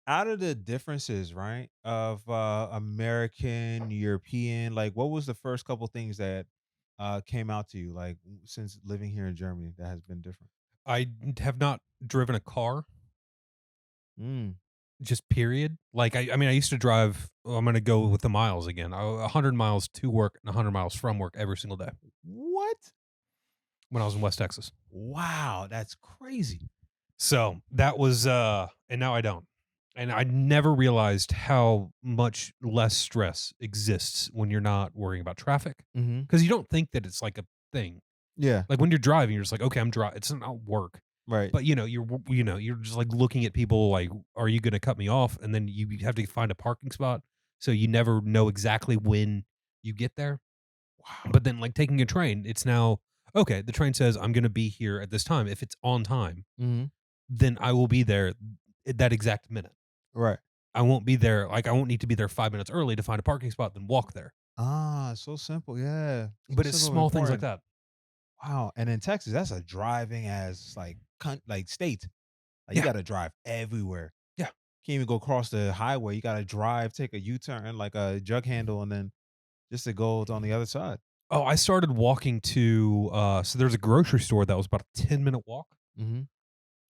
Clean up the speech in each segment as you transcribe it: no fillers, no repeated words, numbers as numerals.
out of the differences, right, of American, European, like what was the first couple things that came out to you, like since living here in Germany that has been different? Have not driven a car, Mm. just period. Like, I mean, I used to drive I'm gonna go with the miles again. 100 miles to work and 100 miles from work every single day What? when I was in West Texas. Wow, that's crazy. So, that was, and now I don't. And I never realized how much less stress exists when you're not worrying about traffic, Hmm. because you don't think that it's like a thing. Yeah. Like, when you're driving, you're just like, "Okay, I'm driving. It's not work." Right. But, you're just, like, looking at people like, "Are you gonna cut me off?" And then you have to find a parking spot, so you never know exactly when you get there. Wow. But then, like, taking a train, it's now, "Okay, the train says I'm gonna be here at this time." If it's on time, Hmm. then I will be there at that exact minute. Right. I won't be there I won't need to be there 5 minutes early to find a parking spot, then walk there. Ah, so simple. Yeah, so But it's simple and small things like important. that. Wow. And in Texas, that's a driving as like like state. Like you Yeah, got to drive everywhere. yeah. Can't even go across the highway. You got to drive, take a U turn, like a jug handle, and then just to go on the other side. Oh, I started walking to, so there's a grocery store that was about a 10-minute walk, Hmm.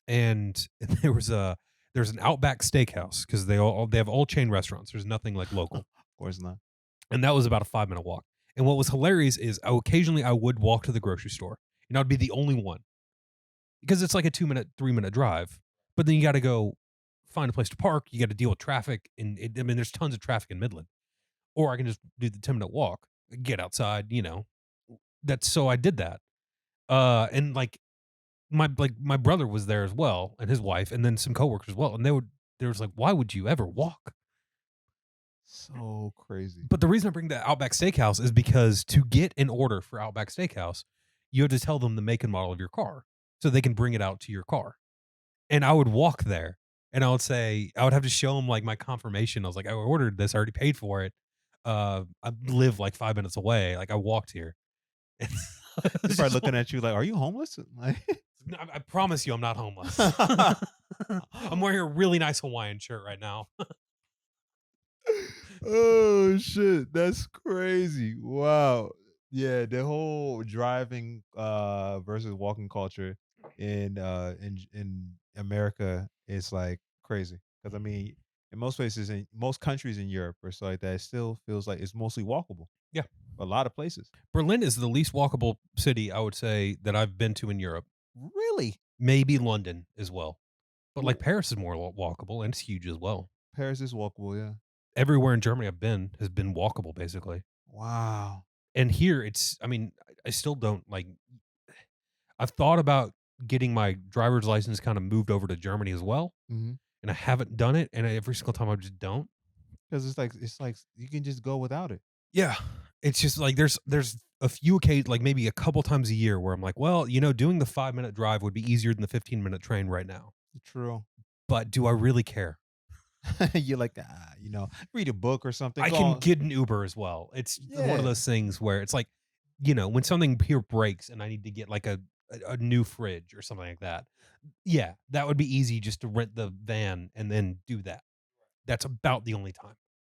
and there's an Outback Steakhouse because they have all chain restaurants. There's nothing like local, Of course not. and that was about a 5-minute walk. And what was hilarious is I would walk to the grocery store, and I'd be the only one because it's like a 2-minute, 3-minute drive. But then you got to go find a place to park. You got to deal with traffic, and I mean, there's tons of traffic in Midland. Or I can just do the 10-minute walk, get outside. That's so I did that. And my brother was there as well, and his wife, and then some coworkers as well, and they was like, "Why would you ever walk?" So crazy. But the reason I bring the Outback Steakhouse is because to get an order for Outback Steakhouse, you have to tell them the make and model of your car, so they can bring it out to your car. And I would walk there, and I would have to show them like my confirmation. I was like, "I ordered this, I already paid for it. I live like 5 minutes away. Like I walked here." They're It's probably just looking at you like, "Are you homeless?" Like, No, I promise you I'm not homeless. I'm wearing a really nice Hawaiian shirt right now. oh shit, that's crazy. Wow. Yeah, the whole driving versus walking culture in America is like crazy. Because I mean, in most places in most countries in Europe or so like that, it still feels like it's mostly walkable. Yeah. A lot of places. Berlin is the least walkable city I would say that I've been to in Europe. Really? Maybe London as well. But, like, W- Paris is more walkable, and it's huge as well. Paris is walkable, yeah. Everywhere in Germany I've been has been walkable, basically. Wow. And here, I mean, I still don't, like I've thought about getting my driver's license kinda moved over to Germany as well, Mhm. and I haven't done it, and every single time I just don't. 'Cause it's like you can just go without it. Yeah. It's just like there's a few like maybe a couple times a year where I'm like, well, doing the 5-minute drive would be easier than the 15-minute train right now. True. But do I really care? You're like, read a book or something. I Go can on. get an Uber as well. It's one of Yeah. those things where it's like, when something here breaks and I need to get like a new fridge or something like that. Yeah, that would be easy just to rent the van and then do that. That's about the only time.